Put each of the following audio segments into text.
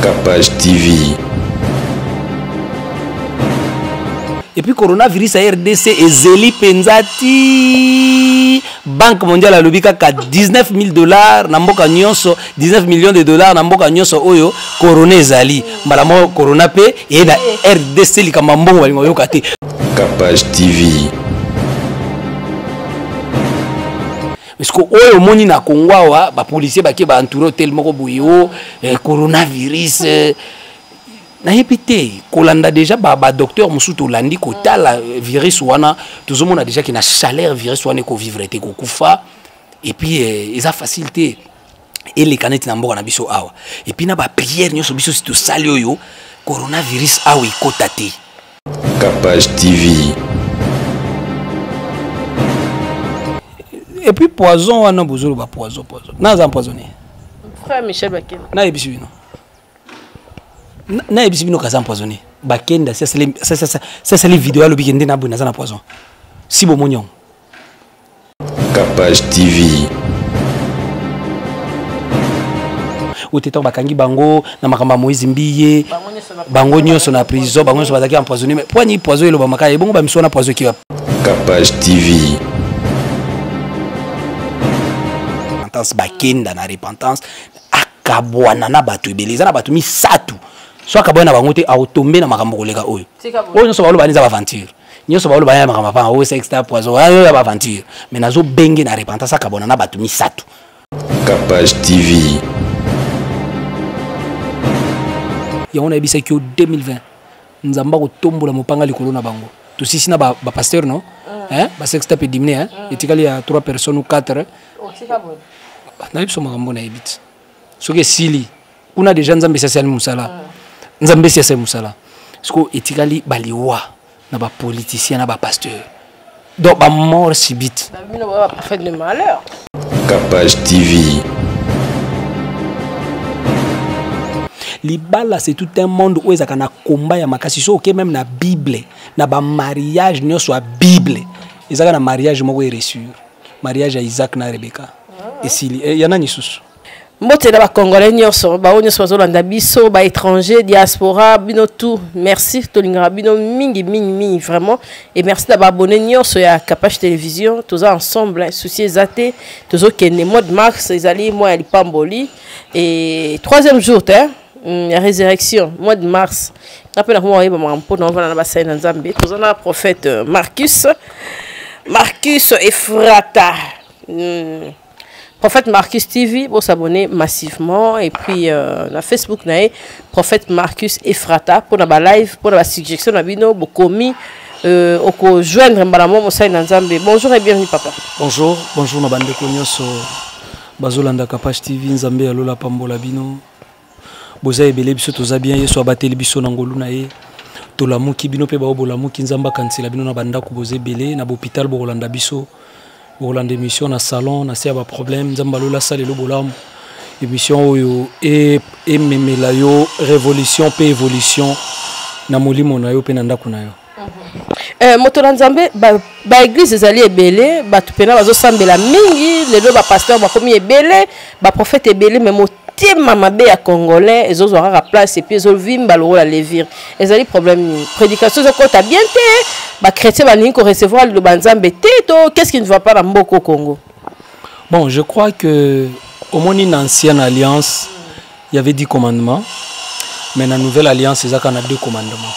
Capage TV. Et puis coronavirus à RDC et Zeli Penzati Banque mondiale à l'obika ka $19 000 namboka nyonso 19 millions de dollars namboka nyonso oyo corona Zali malamo corona pe et na RDC likamambo walingo yokate. Capage TV. Parce que oyo moni na Congo wa ba policier ba ke ba entouré hôtel moko buyo coronavirus na yepité kolanda déjà ba docteur musuto landi ko tala virus wana tozomona déjà ki na chaleur virus wana ko vivre te ko kufa et puis ils a facilité et les canettes na mboka na biso awa et puis na ba prière nyoso biso si to sali oyo coronavirus awa ikota te. Capage TV. Et puis poison wana bozolo ba poison na za empoisonné frère Michel Baken na ebisibino na ebisibino kaza empoisonné Bakenda ça c'est les vidéos lo bikende na buna za na poison si bo monyon. Capage TV. Oteto bakangi bango na makamba Moïse Mbiye bango nyonso na prison bango nyonso bazaki empoisonné mais poani poison elo ba makaya bongo ba misona poison ki va. Capage TV. Bakenda na repentance akabwana na batu ebeleza na batu misatu so akabwana bango te autombe na makambo koleka oyo oyo nyonso balo baniza ba aventure nyonso balo baya makambo pa o sexta poison ayo ya ba aventure mais nazo benge na repentance akabwana na batu misatu. Capage TV. Ya on a ebisa ki 2020 nzamba ko tombola mopanga likolo na bango to sisi na ba pasteur non ba sexta pe diminuer etikali ya 3 personnes ou 4 na biso makambo na ebit soki sili kuna déjà nzambe sasali musala nzambe sasali musala siko etikali baliwa na ba politicien na ba pasteur donc ba mort subite bino ba prophète de malheur. Capage TV. Libala c'est tout un monde où ezaka na combat ya makasi so ok même na bible na ba mariage nyonso a bible ezaka na mariage moko reçu mariage à Isaac na Rebecca et sili yana nisusu mbote na ba congolais nyonso ba onyo so landa biso ba étranger diaspora bino tout merci tolinga bino mingi vraiment et merci d'avoir abonné nyonso ya Capage télévision tous ensemble souci zate tozo kende mois de mars ezali moi ya lipamboli et 3e jour la résurrection mois de mars après moi yeba mampo na vana na ba saina nzambe tozo na prophète Marcus Ephrata. Prophète Marcus TV, vous s'abonner massivement et puis na Facebook na Prophète Marcus Ephrata pour la live pour la suggestion na bino bokomi oko joindre mbalamo mosai na nzambe. Bonjour et bienvenue papa. Bonjour na bande ko nyonso bazolanda Capage TV nzambe alola pambola bino boza ebele biso toza bien yeso abateli biso na ngolu na ye tolamuki bino pe baobolamuki nzamba kansela bino na banda ko boze belé na hôpital bolanda biso bolanda émission na salon na sia ba problème nzamba lola salelo bolam émission oyo et memela yo révolution pe évolution na molimo na yo pe na ndako na yo. Moto na nzambe ba église ezali ebele batu pena bazo sambela mingi lelo ba pasteur ba komi ebele ba prophète ebele mais tema mabe ya congolais ezozo rara place et puis ezo vimba lo la levir ezali problème ni prédication zo kota bien te ba chrétien ba ni ko recevoir le banzambe te to qu'est-ce qui ne va pas dans Mboko Congo? Bon, je crois que au moins une ancienne alliance il y avait 10 commandements mais dans la nouvelle alliance il y a 2 commandements.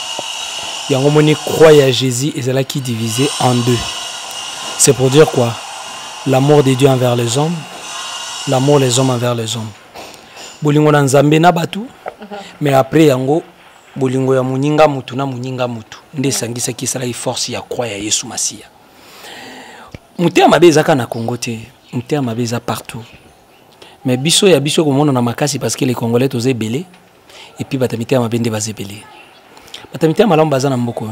Il y a un moment croire à Jésus et c'est là qui est divisé en 2. C'est pour dire quoi? L'amour de Dieu envers les hommes, l'amour des hommes envers les hommes. Bolingo na nzambe na batu mais après yango bolingo ya muninga mutu na muninga mutu nde sangisa ki sala force ya croire ya Yesu Masia. Muté mabeza kana Congo te, muté mabeza partout. Mais biso ya biso komona na makasi parce que les Congolais tozé belé et puis batamité mabende bazé belé. Batamité malam bazana mboko.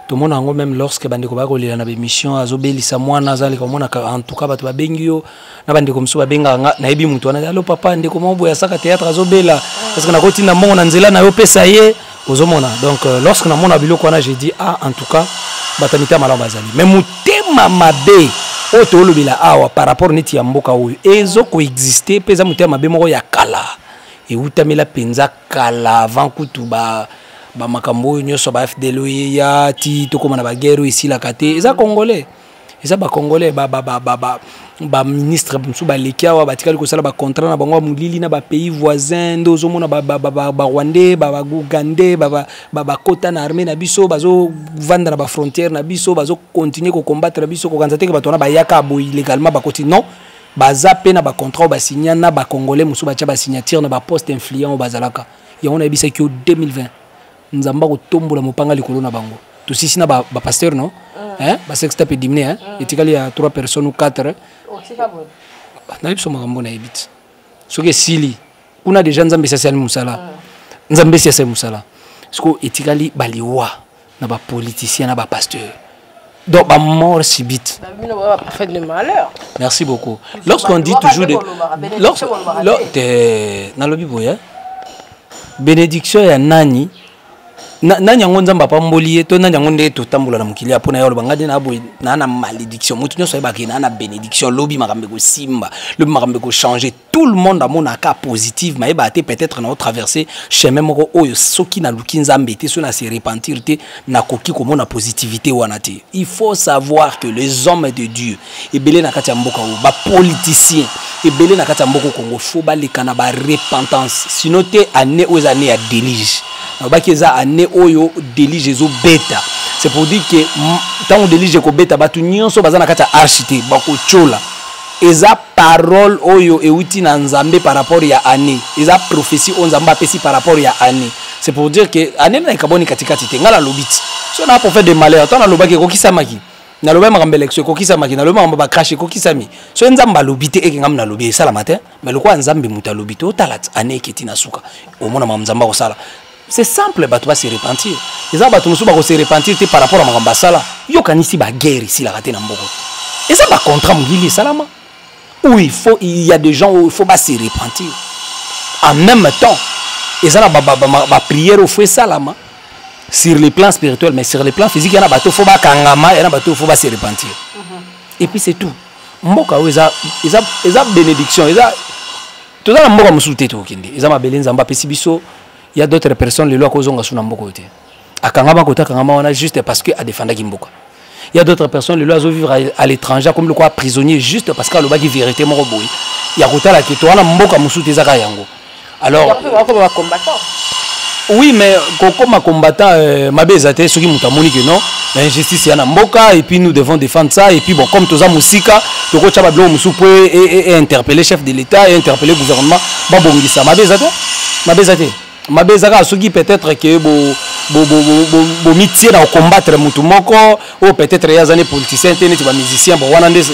Tout le monde en même lorsque bandeko ba kolela na émission azobelisa mwana azali komona en tout cas batu babengio na bandeko mso babenga na yebi mutu ana allo papa ndeko mambo ya saka théâtre azobela parce que na koti na mongo na nzela na yo pesa ye ozomona donc lorsque na mona biloko na j'ai dit ah en tout cas batamita malam bazali mais mutema mabe oto olobela awa par rapport neti ya mboka oyo ezo ko exister pesa mutema mabe moko ya kala et utamela penza kala avant kutu ba makambo nyoso ba FDL ya ti to comme na ba guerre ici la kate eza congolais eza ba congolais ba ministre msu ba lekia wa batikali ko sala ba contrat na bango mulili na ba pays voisins ndozo mona ba rwandais ba ougandais ba kota na armée na biso bazo vendre na ba frontière na biso bazo continuer ko combattre na biso ko kanzate ke batona ba yaka bo illégalement ba koti non baza pe na ba contrat ba signer na ba congolais msu ba tia ba signature na ba poste influent bazalaka ya on a bisa ki 2020 nzamba ko tombola mopanga likolo na bango to sisi na ba pasteur non hein ba sexta pe diminuer hein etikali ya 3 personnes ou 4 na biso makambo na ebit soki sili kuna déjà nzambe sasa ali musala nzambe sasa musala siko etikali baliwa na ba politicien na ba pasteur donc ba mort subite fait de malheur. Merci beaucoup lorsqu'on dit toujours de na lobi boya bénédiction ya nani na nyango nzamba pamboli to na nyango nde to tambola na mukili apona yolo bangade na boy na malédiction mutu nyoso ebaki na bénédiction lobi makambe ko simba lobi makambe ko changer tout le monde a mon cas positif mais ba peut-être na traverser chemin moko oyo soki na luki nzambe te so na se repentir te na koki ko mona positivité wana te il faut savoir que les hommes de Dieu ebele na kati ya mboka o ba politiciens ebele na kati ya mboka Congo faut ba lekana ba repentance sinon te année aux années ya délige baki eza année oyo délige ezo beta c'est pour dire que tant délige ko beta batu nyonso bazana kata archité bako chola eza parole oyo euti na nzambe par rapport ya année eza prophétie on nzamba pesi par rapport ya année c'est pour dire que année na kaboni katikati te ngala lobiti so na pour faire des malheurs tant na lobaki ko kisamaki na loba makambe election ko kisamaki na loba mamba ba crash ko kisami so nzamba lobiti e ngam na lobi sala matin mais le quoi nzambe muta lobito talat année ketina suka au mona nzamba ko sala. C'est simple, bah tu vas se repentir. Et ça, bah tu vas se repentir par rapport à ma sala. Yo kanisi ba guerre ici la raté n'amboko. Et ça, bah contrat mugili salama. Où il y a des gens où il faut pas se repentir. En même temps, et ça, bah prière au fouet salama. Sur les plans spirituels, mais sur les plans physiques, il y a bateau faut pas kangama, il y a bateau faut pas se repentir. Et puis c'est tout. Mboka où ça bénédiction, ça tout ça mboka musute to kindi. Ça ma belenza mba pesibiso. Il y a d'autres personnes les lois kozonga suna mboko te akangama kota kangama wana juste parce que a défendre kimboka. Il y a d'autres personnes les lois zo vivre à l'étranger comme le quoi prisonnier juste parce que le baki vérité moko boy ya kota la keto wana mboka musuti zaka yango alors comme un combattant oui mais comme un combattant mabezate soki mutamoni que non l'injustice yana mboka et puis nous devons défendre ça et puis bon comme toza musika toko cha bablo musupo et interpeller chef de l'état et interpeller gouvernement ba bongisa mabezate mabezaka soki peut-être que bo mitié na combattre mutu moko ou peut-être yazane politicien te neti ba musicien bo wana nde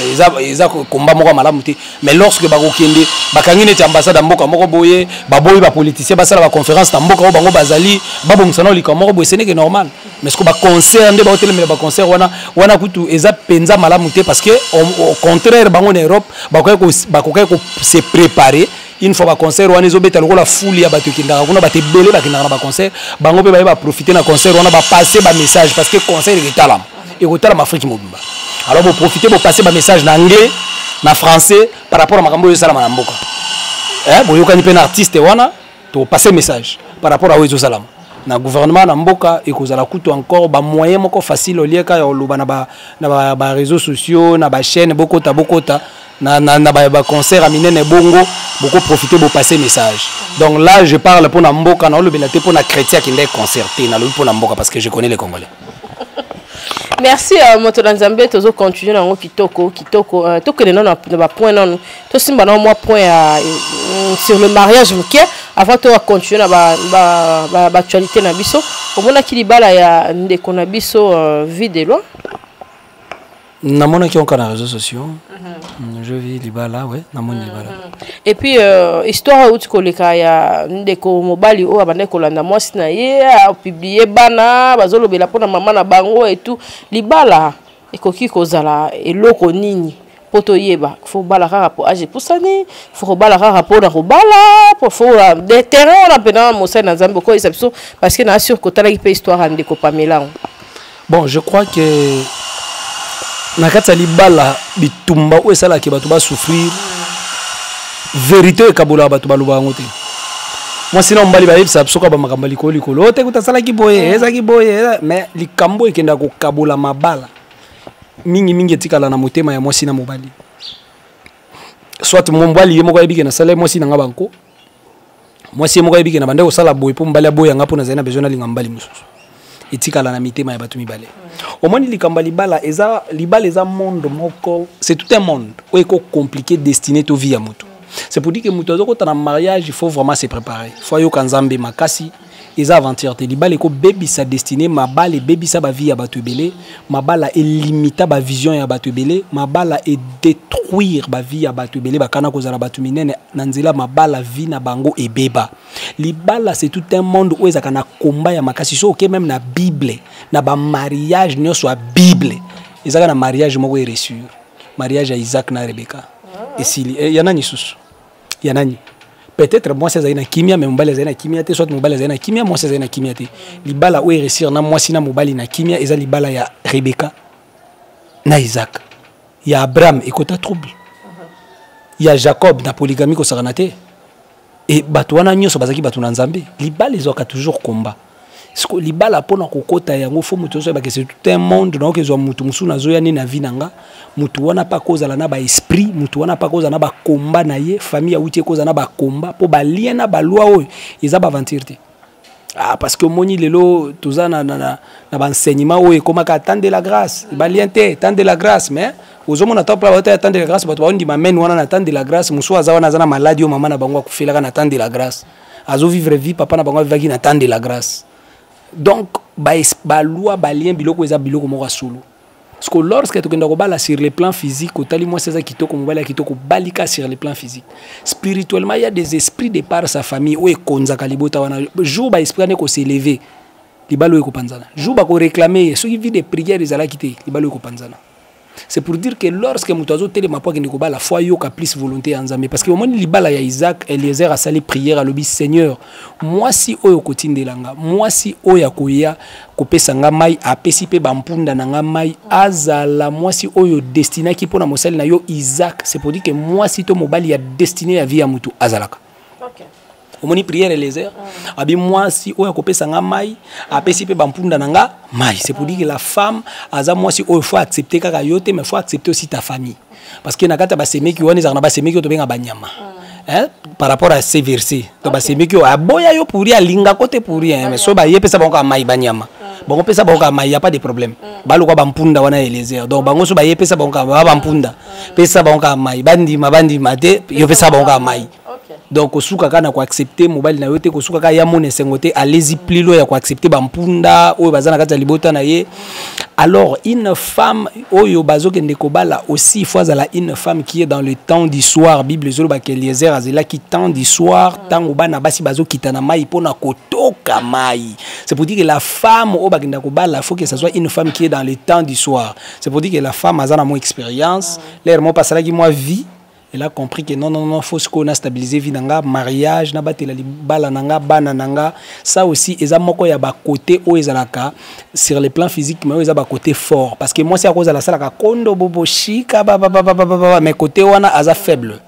eza combat moko malamu te mais lorsque ba kokende bakangi neti ambassade mboka moko boye ba boye ba politicien ba sala ba conférence na mboka bango bazali ba bongsana lika moko boye ce n'est que normal mais ce que ba concert nde ba hotel mais ba concert wana kutu eza penza malamu te parce que au contraire bango na Europe ba ko se préparer une fois ba concert wana ezobeta lokola foule ya bato kindaka kuna bato ebele bakindaka na ba concert bango pe ba profiter na concert wana ba passer ba message parce que concert etalama Afrique mobimba alors bo profiter bo passer ba message na anglais na français par rapport à makambo yo salama na mboka bo yokani pe na artiste wana to passer message par rapport à wezo salama na gouvernement na mboka ekozala kutu encore ba moyen moko facile olieka ya loba na ba réseaux sociaux na ba chaîne bokota na ba concert aminene bongo beaucoup profiter pour passer message donc là je parle pour na mboka na le belate pour na chrétien qui est concerté na le pour na mboka parce que je connais les Congolais. Merci moto Nzambe tozo continuer na kitoko to que non na point non to simba na moi point sur le mariage muke avant to continuer na ba actualité na biso omona kilibala ya ndeko na biso vidéo namona qui ont na réseaux sociaux je vis libala ouais namona libala et puis histoire où tu koleka ya ndeko mobali o abande kolanda mwasi na ye a publier bana bazolobela pona mama na bango et tout libala ekoki kozala eloko nini poto yeba faut bala kaka po age pusani faut bala kaka po na kobala pour faut des terrains on appelle Moussa na Nzambe ko exception parce que na sûr que tala ki pe histoire ndeko Pamela. Bon je crois que nakati libala bitumba o esala ke bato ba souffrir vérité e kabola bato ba loba ngote Moi sinon mbali ba yebisa biso ka ba makambo likolo te kutasala ki boye eza ki boye mais likambo ekenda ko kabola mabala mingi etikala na motema ya mwasi na mobali soit mombali ye moko yebiki na sala mwasi na nga banko mwasi ye moko yebiki na bande ko sala boye po mbali boye nga pona zaina besoin na linga mbali mususu etikala na mitema ya batu mibale omoni likamba libala eza monde moko c'est tout un monde où eko compliqué destiné to vie ya moto. C'est pour dire que mutozo ko tana mariage il faut vraiment se préparer. Faut yo kanzambe makasi eza aventure te libala ko baby sa destinée mabala baby sa ba vie ya batu belé mabala e limita ba vision ya batu belé mabala e détruire ba vie ya batu belé bakana ko zala batu minene nanzela mabala vie na bango e beba libala c'est tout un monde où ezaka na combat ya makasi so ok même na bible na ba mariage nyo soit bible ezaka na mariage moko e reçu mariage ya Isaac na Rebecca et si yana ni susu yanani peut-être moi c'est na kimia mais mobali c'est na kimia te soit mobali c'est na kimia moi c'est na kimia te libala ou réussir na moi si na mobali na kimia eza libala ya Rebecca na Isaac ya Abraham ekota trouble ya Jacob na polygamie ko saranate et batu wana nyoso bazaki batu na nzambe libala ezoka toujours combat siko libala pona kokota yango fo mutu so ba que c'est tout un monde donc ezo mutu musu na zo ya ni na vie nanga mutu wana pa koza la na ba esprit mutu wana pa koza na ba combat na ye famille ya uti koza na ba combat po ba lien na ba loi oyo eza ba aventure te parce que moni lelo toza na ba enseignement oyo koma ka temps de la grâce ba lien te temps de la grâce mais ozomona top la temps de la grâce bato ba ndi mamen wana na temps de la grâce musu azawa na zana maladie o mama na bango akufela na temps de la grâce azo vivre vie papa na bango vivaki na temps de la grâce. Donc, ba loi ba lien biloko eza biloko moko solo. Parce que lorsque tu kenda ko bala sur le plan physique, otali moi c'est ça qui toko mobala qui toko balika sur le plan physique. Spirituellement, il y a des esprits de par sa famille où ekonza kalibota wana jour ba esprit ne ko s'élever. Libalo eko panzana. Jour ba ko réclamer ceux qui vivent des prières ezala kité, libalo eko panzana. C'est pour dire que lorsque Moutazo telema po ke ndikoba la foi yo ka plus volonté en Nzambe parce que au moment libala ya Isaac Eliezer a sali prière à l'obi Seigneur moi si oyo kotindelanga moi si oya koya kopesa nga mai apesi pe bampunda na nga mai azala moi si oyo destiné ki pona mosali na yo Isaac c'est pour dire que moi si to mobali ya destiné ya vie ya mutu azalaka. OK. Omoni prière Eliezer abi moi si oya kopesa nga mai apesi pe bampunda na nga mai c'est pour dire que la femme aza moi si oyo faut accepter kaka yote mais faut accepter aussi ta famille parce que nakata ba semeki woni za na ba semeki to benga banyama par rapport à ces versets to ba semeki aboya yo pour ya linga côté pour rien mais so ba yepesa bango mai banyama bango pesa bango mai y a pas de problème balu kwa bampunda wana Eliezer donc bango so ba yepesa bango ba bampunda pesa bango mai bandi mate yo pesa bango mai. Donc kosuka kana ko accepter mobile na yote kosuka ka ya mone sengote allez-y plus loin ya ko accepter bampunda oyo bazana kata libota na ye. Alors une femme oyo bazoke ndekobala aussi fois à la une femme qui est dans le temps du soir Bible zolo ba Eliezer azela qui temps du soir tango bana basi bazokita na mai pona kotoka mai. C'est pour dire que la femme oyo bakenda kobala faut que ça soit une femme qui est dans le temps du soir. C'est pour dire que la femme azana mon expérience l'air mo pasala ki moi vie. Elle a compris que non, faut qu'on a stabilisé vie nanga mariage na batela libala nanga bana nanga ça aussi eza moko ya ba côté o ezalaka sur le plan physique mais eza ba côté fort parce que moi c'est à cause de la sala ka kondo bobo shika mais côté wana aza faible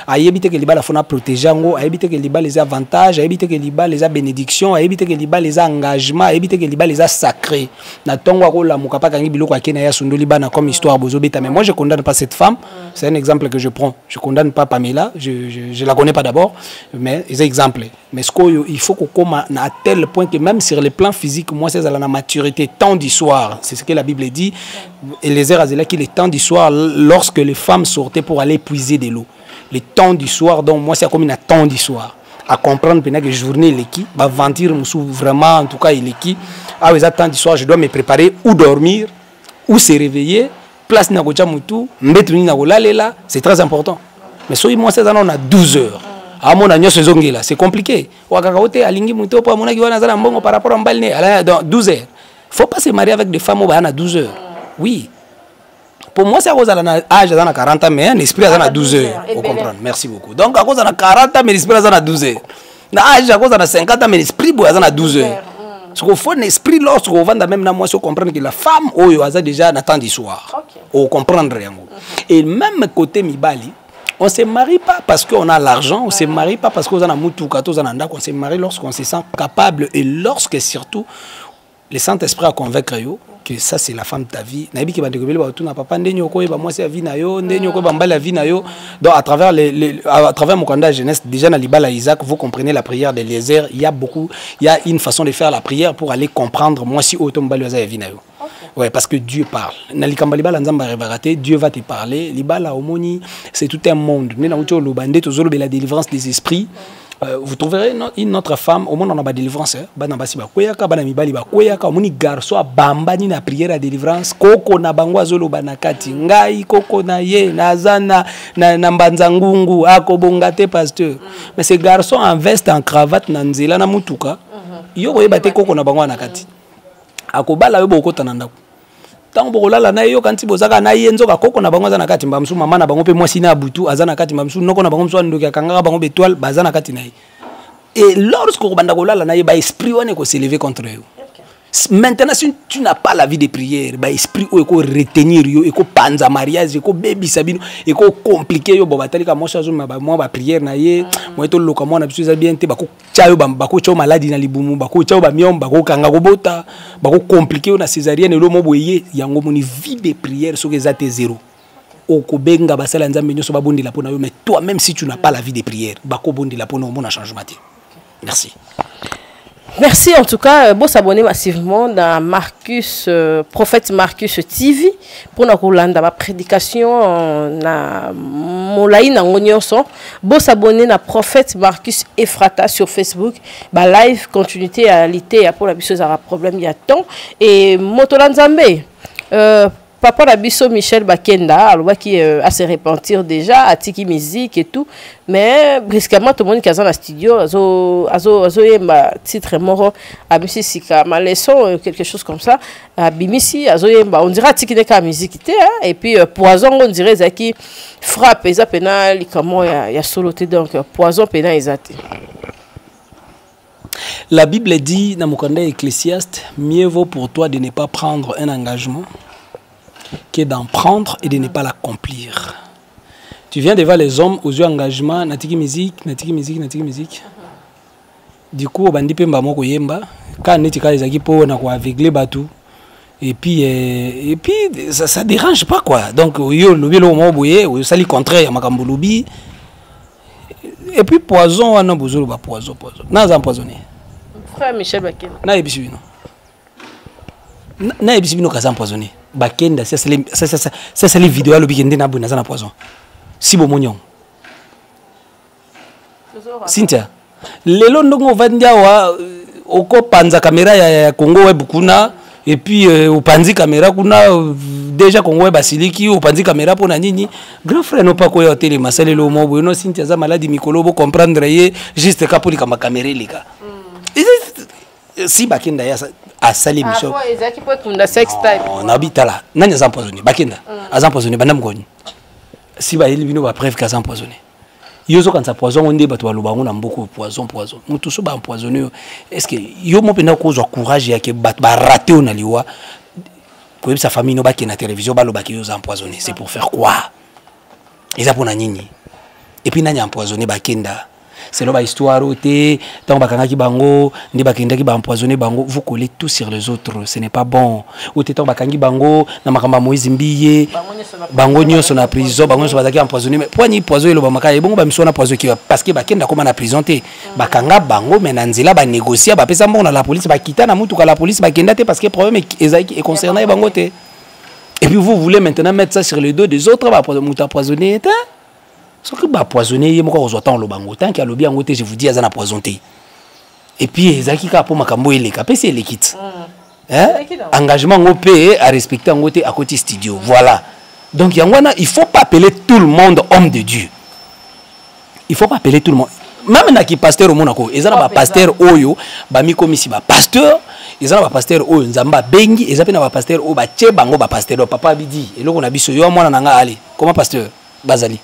ayebite que libala fona protéger ngo ayebite que libala les avantages ayebite que libala les bénédictions ayebite que libala les engagements ayebite que libala les sacré na tongo ko la mukapa kangi biloko akena ya sundoli bana comme histoire bozobeta mais moi je condamne pas cette femme c'est un exemple que je prends. Je condamne pas Pamela, je la connais pas d'abord, mais c'est exemple. Mais ce qu'il faut qu'on commence à tel point que même sur le plan physique, moi c'est à la maturité, temps du soir, c'est ce que la Bible dit. Et les heures là qui le temps du soir, lorsque les femmes sortaient pour aller puiser de l'eau. Le temps du soir, donc moi c'est comme un temps du soir. À comprendre pendant que journée l'équipe, va ventir vraiment en tout cas l'équipe. Ah oui, à temps du soir, je dois me préparer ou dormir ou se réveiller. Place na gocha mutu mbetuni na kolalela c'est très important mais so moi c'est on a 12 heures à mon agneau sezongela c'est compliqué wakaka ote alingi mutu po monaki wana zana mbongo par rapport à mbalne dans 12 heures faut pas se marier avec des femmes au à 12 heures oui pour moi c'est à cause de l'âge dans 40 ans mais l'esprit dans 12 heures vous comprenez merci beaucoup donc à cause de 40 ans mais l'esprit dans 12 heures na âge à cause de 50 ans mais l'esprit dans 12 heures. Ce qu'il faut un esprit lorsqu'on va même dans moi, se comprendre que la femme, a déjà dans temps du soir. On comprendre rien. Et même côté Mibali, On ne se marie pas parce qu'on a l'argent, on ne se marie pas parce qu'on a mutuka, on se marie lorsqu'on se sent capable et lorsque surtout le Saint-Esprit a convaincre que ça c'est la femme de ta vie. Donc à travers mon candidat jeunesse, déjà dans l'Ibala Isaac, vous comprenez la prière de Eliezer, il y a une façon de faire la prière pour aller comprendre moi si automobile ouais, parce que Dieu parle. Dieu va te parler. Libala omoni, c'est tout un monde. La délivrance des esprits. Vous trouverez une autre femme au monde on a pas délivrance banabasi bakoyaka bana mibali bakoyaka omoni garçon abamba ni na prière à délivrance koko na bango azolo banakati ngai koko na ye nazana na mbanza ngungu akobonga te pasteur mais ce garçon en veste en cravate na nzela na mutuka yo koyeba te koko na bango nakati akobala yo bokota na ndako tango bokolala na yo kanti bozaka na ye nzoka koko na bango azana kati mbamsu mama na bango pe mwasi na butu azana kati mbamsu noko na bango mso ndoki akanga bango betoile bazana kati na ye et lorsque banda kolala na ye ba esprit wane ko s'élever contre eux. Maintenant si tu n'as pas la vie de prière ba esprit o eko retenir yo eko panza mariage eko baby sabino eko compliqué yo bobatali ka mosha zo moi ba prière na ye moi to loka moi na biso za bien te bako chayo bako chayo maladie na libumu bako chayo ba miom bako kanga ko bota bako compliqué na césarienne lo mo boye yango moni vie de prière so que za te zéro oko benga basala nzambe nyoso ba bondi la pona yo mais toi même si tu n'as pas la vie de prière bako bondi la pona mo na changement. Merci. Merci en tout cas, bon s'abonner massivement dans Marcus, Prophète Marcus TV pour nous Rolanda ma prédication na molai na ngonyonso. Bon s'abonner na Prophète Marcus Ephrata sur Facebook, ba live continuité à l'été pour la biseuse à problème il y a temps et Motolanzambe Papa Rabiso Michel Bakenda, alors qui a se repentir déjà, à Tiki Musique et tout, mais brusquement tout le monde qui est dans le studio, ma titre moro, à Missi Sika, ma leçon, quelque chose comme ça, à Bimissi, on dirait Tiki Neka Musique, et puis Poison, on dirait Zaki frappe, et ça pénal, comment il y a soloté, donc Poison pénal, et ça. La Bible dit dans mon candidat Ecclésiaste, mieux vaut pour toi de ne pas prendre un engagement que d'en prendre et de ne pas l'accomplir. Tu viens de voir les hommes aux yeux engagement, natiki musique. Du coup, on bandi pemba moko yemba, quand netika les aki po na ko aveugler batu. Et puis ça dérange pas quoi. Donc yo lobi lo mo boye, o sali contraire ya makambo lobi. Et puis poison wana bozolo ba poison. Na za empoisonné. Frère Michel Bakenda. Na ebisibino. Na ebisibino kaza empoisonné. Bakenda c'est les vidéos à l'obigende na buna na poison. Si bo monyon. Cynthia. Lelo ndongo vandia wa oko panza caméra ya Congo web kuna et puis au panzi caméra kuna déjà Congo web basiliki au panzi caméra pona nini grand frère no pas ko ya télé masale lo mo no Cynthia za maladi mikolo bo comprendre ye juste kapoli kama caméra lika. Si Bakenda ya asali mission. Ah, ezaki po kunda sex type. On habite là. Nani za empoisonné Bakenda. Az empoisonné bandam goni. Si ba elibino ba preuve qu'az empoisonné. Yozo quand ça poison on dit ba to lobango na mboko poison. Mutu so ba empoisonné. Est-ce que yo mo pena ko zo courage ya ke ba rater on aliwa. Pour sa famille no ba ki na télévision ba lo ba ki yo za empoisonné. C'est pour faire quoi? Eza pona nini? Et puis nani empoisonné Bakenda. C'est là histoire ôté tant bakangaki bango ndi bakendaki ba empoisonner bango vous collez tout sur les autres ce n'est pas bon ôté tant bakangi bango na makamba Moïse Mbiye bango nyoso na prison bango nyoso bazaki empoisonner mais pourquoi ni poison elo ba makaya bongo ba miso na poison qui parce que bakenda koma na prison te bakanga bango mais na nzela ba négocier ba pesa mbongo na la police ba kita na mutu ka la police bakenda te parce que problème est concerné bango te et puis vous voulez maintenant mettre ça sur le dos des autres ba mutu empoisonner te. Ce qui va poisonner, il y a le bango. Tant qu'il y a le bien, je vous dis, il y a poisonné. Et puis, il y a pour makambo les capes, les kits. Engagement à respecter à côté studio. Voilà. Donc, il ne faut pas appeler tout le monde homme de Dieu. Il ne faut pas appeler tout le monde. Même qui pasteur au Monaco, ils ont un pasteur Oyo, Bami Komissi, pasteur. Ils ont un pasteur Oyo, Nzamba Bengi, ils ont un pasteur Oyo, Bango, pasteur Papa Bidi. Et là, on a dit, yo, moi, nanga ali. Comment pasteur Bazali?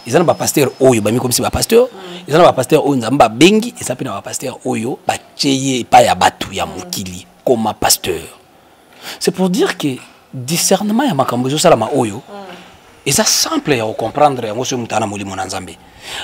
Ils ont un pasteur Oyo, Bami Komissi, pasteur. Ils ont un pasteur Oyo, Nzamba Bengi, et ça peut un pasteur Oyo, Cheye, Paya Batu, Yamukili, comme pasteur. C'est pour dire que discernement, il y a Makambozo Salama Oyo. Et ça simple à comprendre,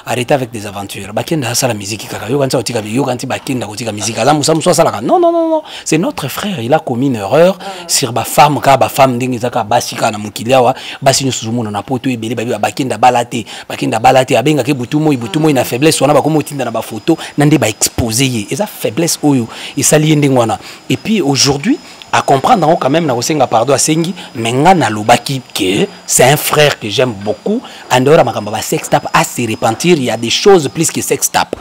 arrêtez avec des aventures. Bakenda ça la musique kaka. Yo kanti otika yo kanti bakenda otika musique. Ala musa musa sala. Non non non non, c'est notre frère, il a commis une erreur sur ba femme ka ba femme ndenge zaka basika na mukiliawa, basi nyo suzumu na poto ebele ba bakenda balate abenga ke butumo ina faiblesse wana ba komo tinda na ba photo nande ba exposer ye. Et ça faiblesse oyo et ça lié ndengwana. Et puis aujourd'hui à comprendre quand même na kosenga pardon à Sengi mais nga na lobaki que c'est un frère que j'aime beaucoup en dehors makamba ba sex tap à se repentir, il y a des choses plus que sex tap.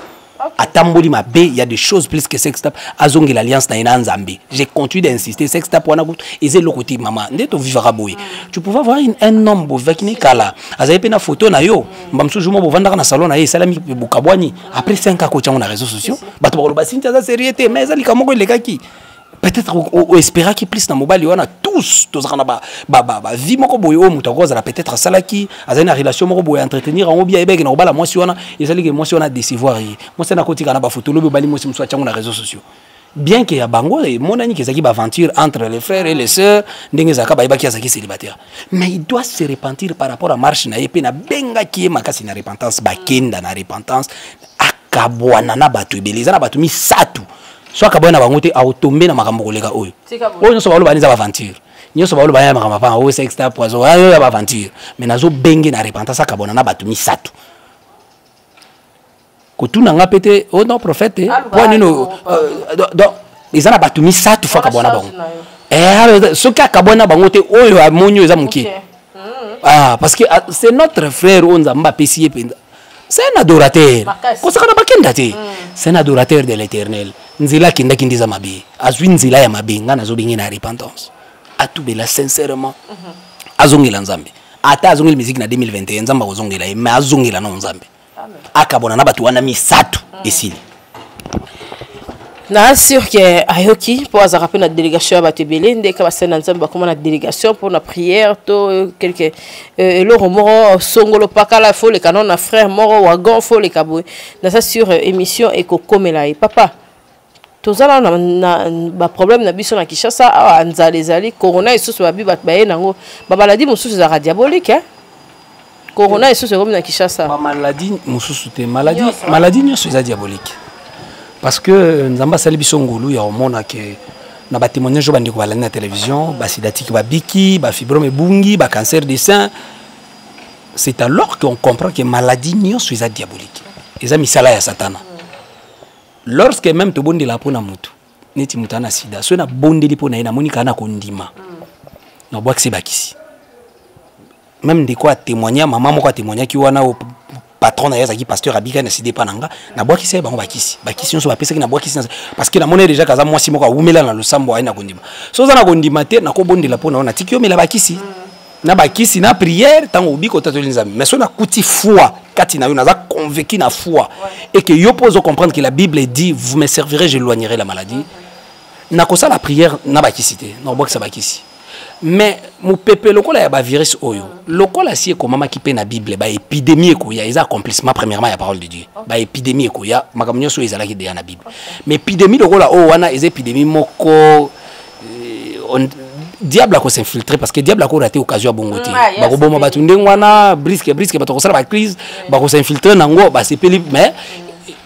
À Tamboli ma B, il y a des choses plus que sex tap. Azongi l'alliance na ina nzambe. J'ai continué d'insister sex tap wana et c'est le côté maman ndeto vivra boy. Tu pouvais voir un homme avec ni kala. Azaye pe na photo na yo. Mbamsu jumo bo vanda na salon na ye salami bukabwani après 5 ans ko tchanga na réseaux sociaux. Bato ba loba sinta za sérieuxté mais ça likamoko lekaki. Peut-être on espéra qu'il puisse na mobile on a tous tozana ba vie moko boy o mutakoza la peut-être salaki azana relation moko boy entretenir en bien ebek na bala moi si on a ezali que moi si on a décevoir moi c'est na kotika na ba photo lobe bali moi si mswa chango na réseaux sociaux bien que ya bango et mon ami kezaki ba aventure entre les frères et les sœurs ndenge zaka ba ibaki azaki célibataire mais il doit se repentir par rapport à marche na yepe na benga ki makasi na repentance ba kenda na repentance akabwana na batu ebeleza na batu mi satu soit kabona bangote a tomber na makambo koleka oyo oyo nso balo baniza ba aventure nyoso balo banya makambo pa o sex tap poison ayo ya ba aventure mais nazo benge na repentance kabona na batu misatu kotuna nga pete o non prophète po nino donc izana batu misatu fa kabona bango so ka kabona bangote oyo amonyo eza muki parce que c'est notre frère on nzamba pesiye penda. C'est un adorateur. C'est un adorateur de l'Éternel. Nzila kinda kindiza mabi. Azwi nzila ya mabi nga nazo bingi na repentance. Atubela sincèrement. Azongela nzambe. Ata azongela musique na 2021 nzamba kozongela mais azongela na nzambe. Akabona na batu wana misatu esili. Na sûr que ayoki pour azarape na délégation à Batebele ndeka basena nzamba comme na délégation pour la prière to quelque le moro songolo pakala fo le canon na frère moro wagon fo le kabou na ça sur émission eko komela et papa tozala na ba problème na biso na Kinshasa a nzale zali corona isusu ba bibat baye nango ba maladie mususu za diabolique hein corona isusu comme na Kinshasa ba maladie mususu te maladie nyoso za diabolique. Parce que nzamba sali biso ngulu ya omona ke na ba témoignage bandi ko bala na télévision ba sidatique ba biki ba fibrome bungi ba cancer du sein, c'est alors qu'on comprend que maladie nyonso eza diabolique eza misala ya satana. Lorsque même to bondi la pona mutu neti mutana sida so na bondeli pona ina monika na kondima na bwa kisi bakisi même de quoi témoigner maman moko témoigner ki wana o patron na qui pasteur abika na sidé pananga na boki se bango bakisi on so ba pesa ki na boki parce que na mona déjà kaza moi si moko umela na lusambo aina kondima so za na kondima te na ko bondela pona na tikio mela bakisi na bakisi na prière tango ubiko tatolinza mais so na kuti foi kati na yo na za convaincu na foi et que yo pose comprendre que la Bible dit vous me servirez je éloignerai la maladie na ko ça la prière na bakisi te na boki sa bakisi. Mais mon peuple lokola ya ba virus oyo lokola si ko mama ki pe na Bible ba épidémie ko ya isa accomplissement premièrement ya parole de Dieu ba épidémie ko ya makamnyo so ezala ki de na Bible mais épidémie lokola o wana ez épidémie moko diable a ko s'infiltrer parce que diable a ko raté occasion bongote ba ko boma batu ndengwana brisque ba to ko sala ba crise ba ko s'infiltrer nango ba sepeli mais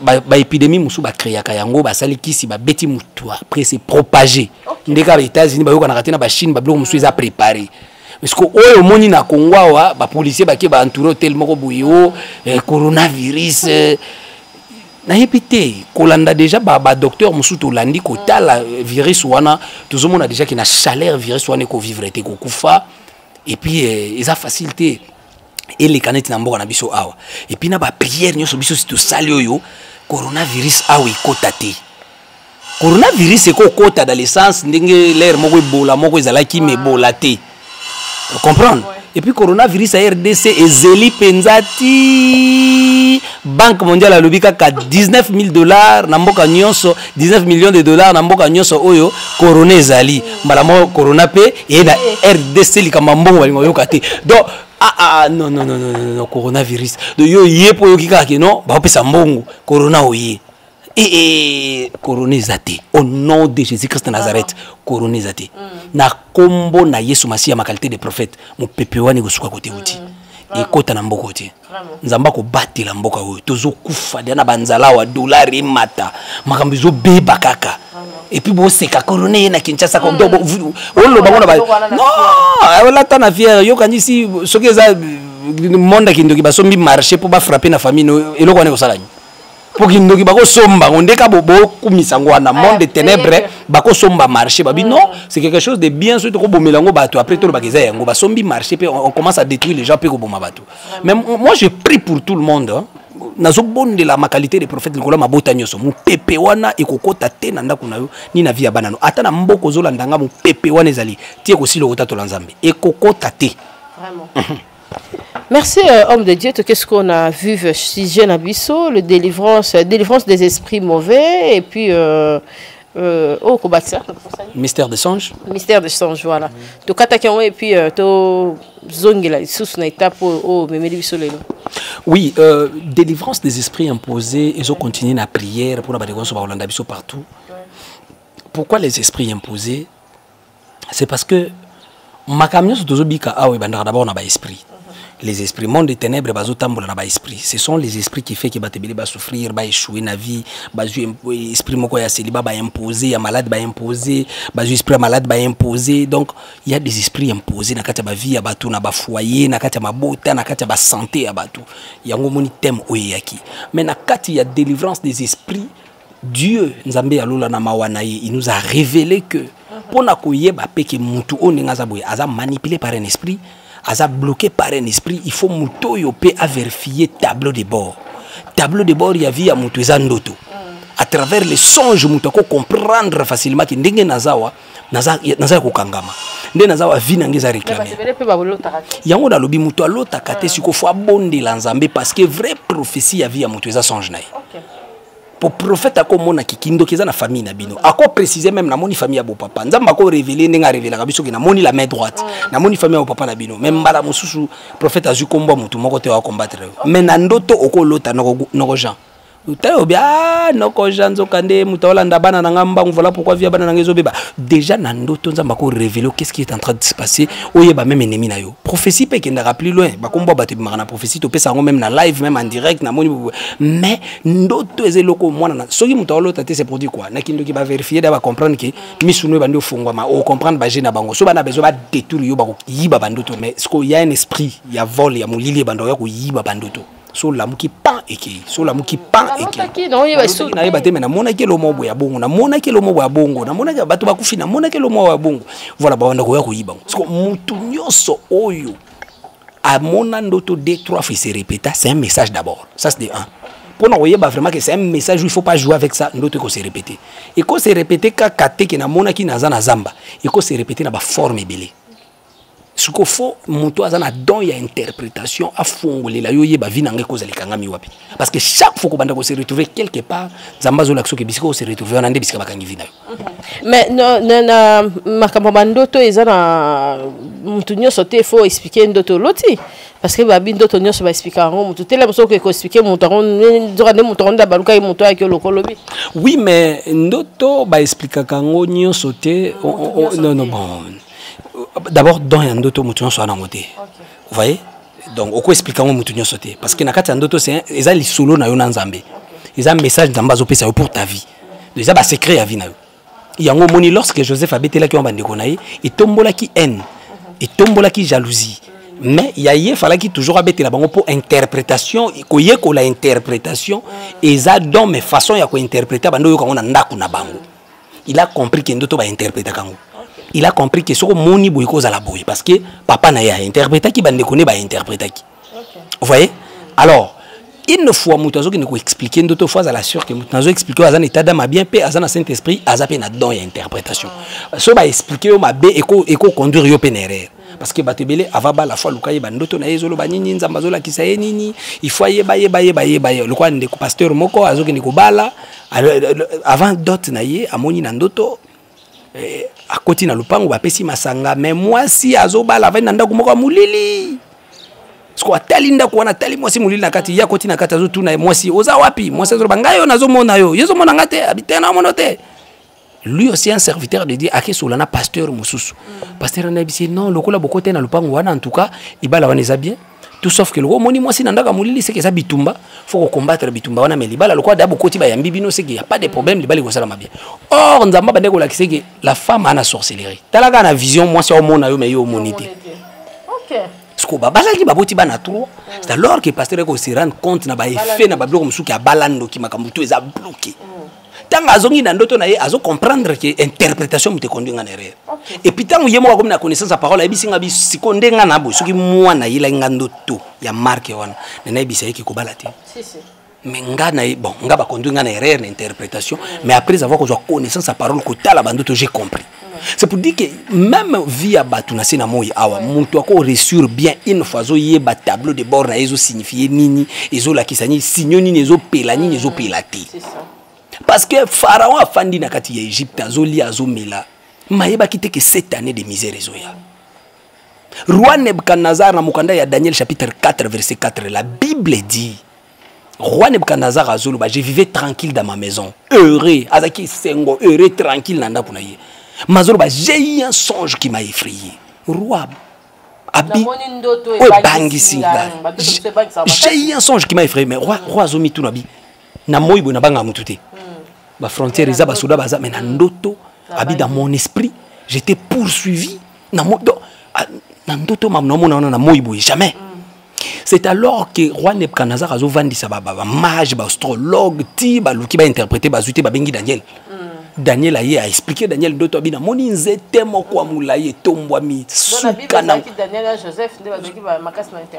ba épidémie musu ba créer kayango ba sali kisi ba beti mutu après c'est propagé ndeka les États-Unis ba yo kana katina ba Chine ba bloko musu eza préparé parce que oyo moni na Congo wa ba policier ba ke ba entouré tellement ko boyo coronavirus na épité kolanda déjà ba docteur musu to landi ko tala virus wana tozomona déjà ki na chaleur virus wana ko vivre te ko kufa et puis eza facilité et les canettes na mboka na biso awa et puis na ba prière nyoso biso si to sali oyo coronavirus awa ikota te coronavirus eko kota dans l'essence ndenge l'air moko ebola moko ezalaki me bola te comprendre et puis coronavirus a RDC ezeli penzati Banque mondiale alobika ka $19,000 na mboka nyonso 19 millions de dollars na mboka nyonso oyo corona ezali mbala mo corona pe et na RDC likamba mbongo balingo yoka te donc non, coronavirus. De yo yé pour yo kika ke non, ba pesa mbongo, corona oye. Et corona zate au nom de Jésus-Christ de Nazareth, corona zate. Na kombo na Yesu Masia ma qualité de prophète, mon peuple wani go suka côté outi. ekota na mboko te nzamba ko batela mboka oyo tozo kufa na banzala wa dollar mata makambo zo beba kaka et puis bo seka corona na Kinshasa ko do olo bango ba non la tana fière yo kanisi soki eza monde kindoki ba sombi marché pour ba frapper na famille eloko wana ko salani pour kindoki ba ko somba ondeka bo kumisa ngwana monde de ténèbres ba ko somba marché ba bi non c'est quelque chose de bien surtout ko bomelango bato après tout le bageza yango ba sombi marché pe on commence à détruire les gens pe ko boma bato mais moi je prie pour tout le monde hein. Nazo bonde la ma qualité de prophète likola mabota nyoso mu pepe wana ekokota te na ndako na yo ni na via banano ata na mboko zo landanga mu pepe wana ezali tie ko silo kota to lanzambe ekokota te vraiment. Merci homme de Dieu, qu'est-ce qu'on a vu si jeune abisso, le délivrance des esprits mauvais et puis oh kobatsa mystère des songes voilà. To katakion et puis to zongela sous na étape au memeli biso lelo. Oui, délivrance des esprits imposés, ils ont continué la prière pour la badégonso Holanda biso partout. Pourquoi les esprits imposés? C'est parce que ma camion se tozobika awe bandara d'abord na ba esprit. Les esprits monde des ténèbres bazo tambola na ba esprit. Ce sont les esprits qui fait que batebeli ba souffrir, ba échouer na vie, bazo esprit moko ya célibat ba imposer, ya malade ba imposer, bazo esprit malade ba imposer. Donc il y a des esprits imposés na kati ba vie ya bato na ba foyer, na kati ba bota, na kati ba santé ya bato. Yango moni thème oyaki. Mais na kati ya délivrance des esprits, Dieu Nzambe alola na mawanaye, il nous a révélé que pour na koyeba peke mutu o ningaza boye aza manipulé par un esprit. Aza bloqué par un esprit, il faut muto yopé à vérifier tableau de bord. Tableau de bord, il y a via muto ndoto. À travers les songes, muto ko comprendre facilement que ndenge nazawa ko kangama. Ndenge nazawa vi nangeza réclamer. Yango da lobi muto alota kate siko fo abonde la Nzambe parce que vraie prophétie ya via muto songe nae. Pour prophète ako mona kikindo keza na famille na bino ako préciser même na moni famille ya bo papa nzamba ko révéler ndenga révéler ka biso ki na moni la main droite na moni famille ya bo papa na bino même mbala mususu prophète azu kombo mutu moko te wa combattre mais na ndoto oko lota noko Jean Tayo bia noko janzo kande mutaolanda bana na ngamba voilà pourquoi via bana ngezo beba déjà na ndoto nzamba ko révéler qu'est-ce qui est en train de se passer oyeba même ennemi na yo prophétie pe kenda plus loin ba kombo bato na prophétie to pesa ngo même na live même en direct na moni mais ndoto ezeloko mwana na soki mutaolota te c'est pour dire quoi na kindo ki ba vérifier da ba comprendre que misuno bando fungwa ma o comprendre ba jena bango so bana besoin ba détruire yo ba ko yiba bandoto mais ce qu'il y a un esprit il y a vol il y a molili bando ya ko yiba bandoto so la muki pan eki so la muki pan eki non il va sou na yeba te na mona ke lo mobo ya bongo na mona ke lo mobo ya bongo na mona ke bato bakufi na mona ke lo mobo ya bongo voilà ba wanda ko ya ko yiba so mutu nyoso oyo a mona ndoto 2-3 fois se répéta c'est un message d'abord ça c'est de 1 pour nous voyez vraiment que c'est un message où il faut pas jouer avec ça ndoto ko se répéter et ko se répéter ka kate ke na mona ki na zana zamba et ko se répéter na ba forme belé. Ce qu'il faut, moto azana don ya interprétation à fond les la yoye ba vinange cause les kangami wapi parce que chaque fois qu'on banda ko se retrouver quelque part zambazo lakso ke bisiko se retrouver on ande bisika bakangi vina mais na makambo bandoto ezana mutu nyoso te faut expliquer ndoto loti parce que ba bindoto nyoso ba expliquer ngo mutu tele moso ko expliquer mutu nzora ne mutu nda baluka mutu akyo lokolobi oui mais ndoto ba expliquer kango nyoso te non bon. D'abord dans un ndoto mutu nyoso ana ngote vous voyez donc oko expliquer ngo mutu nyoso te parce que na kati ndoto c'est eza li solo na yo na Nzambe eza message nzamba zo pesa yo pour ta vie déjà ba secret ya vie na yo yango moni lorsque Joseph abetela ki bande ko na ye et tombola ki haine et tombola ki jalousie mais il fallait qu'il toujours abetela bango pour interprétation ko ye ko la interprétation eza dans mes façons ya ko interpréter bando yo kango na ndaku na bango il a compris que ndoto ba interpréter kango. Il a compris que ce que moni boy cause à la boy parce que papa n'a ya interprété qui bande connaît ba interpréter qui. Vous voyez? Alors, une fois mutazo qui ne ko expliquer d'autres fois à la sûr que mutazo expliquer à un état d'âme bien paix à un Saint-Esprit à zaper na don ya interprétation. So ba expliquer au mabe eko conduire yo penerere parce que batebele avaba la fois lukaye bandoto na yezolo banini nzambazo la kisaye nini il faut yeba le quoi ndeko pasteur moko azo ki ndeko bala avant dot na ye amoni na ndoto à côté na lupango ba pesi masanga mais moi si azobala va nanda kumoko mulili sko atalinda ko na tali moi si mulili na kati ya côté na kati azo tuna moi si oza wapi moi si azoba ngayo nazo mona yo yezo mona ngate habitena monote lui aussi un serviteur de Dieu a qui solana pasteur mususu pasteur na bisi non lokola bokote na lupango wana en tout cas ibala wana za bien tout sauf que le moni moi si nandaka mulili c'est que ça bitumba faut combattre bitumba wana mais libala lokwa d'abo koti ba yambi bino c'est qu'il y a pas de problème libala ko sala mabia or nzamba bande ko lakise que la femme a na sorcellerie talaka na vision moi si au mona yo mais yo monité OK ce ko babala ki baboti bana trop c'est alors que pasteur ko se rendre compte na ba effet na bablo ko musuki abalando ki makambuto eza bloqué tant azongi na ndoto na ye azo comprendre que interprétation mute conduire en erreur et puis tant yemo ko na connaissance sa parole ebisinga bi sikonde nga na bo soki mwana yila nga ndoto ya marque wana na ebisa yeki ko balate si mais nga na bon nga ba conduire en erreur na interprétation mais après avoir ko connaissance sa parole ko tala bandoto j'ai compris c'est pour dire que même via batuna sina moyi awa muntu ako reçure bien une fois zo yeba tableau de bord na ezo signifier nini ezo la kisani signo nini ezo pelani ezo pelati c'est ça. Parce que Pharaon a fandi na kati ya Égypte azoli azomela mayeba kite que 7 années de misère ezoya. Roi Nebuchadnezzar na mukanda ya Daniel chapitre 4 verset 4 la Bible dit Roi Nebuchadnezzar azolo ba je vivais tranquille dans ma maison heureux azaki sengo heureux tranquille na ndapuna ye. Mazolo ba j'ai eu un songe qui m'a effrayé. Roi Abi bangisinga. J'ai eu un songe qui m'a effrayé mais roi azomi tout nabi. Na moibo na banga mutute ba frontière eza ba soda baza mais na ndoto abi dans mon esprit j'étais poursuivi na ndoto mamona na moibo jamais c'est alors que roi Nebuchadnezzar azo vandisa ba mage ba astrologue ti ba luki ba interpréter ba zuté ba bengi Daniel a expliqué Daniel ndoto abi na moni nzete moko amulaye tombwami sukana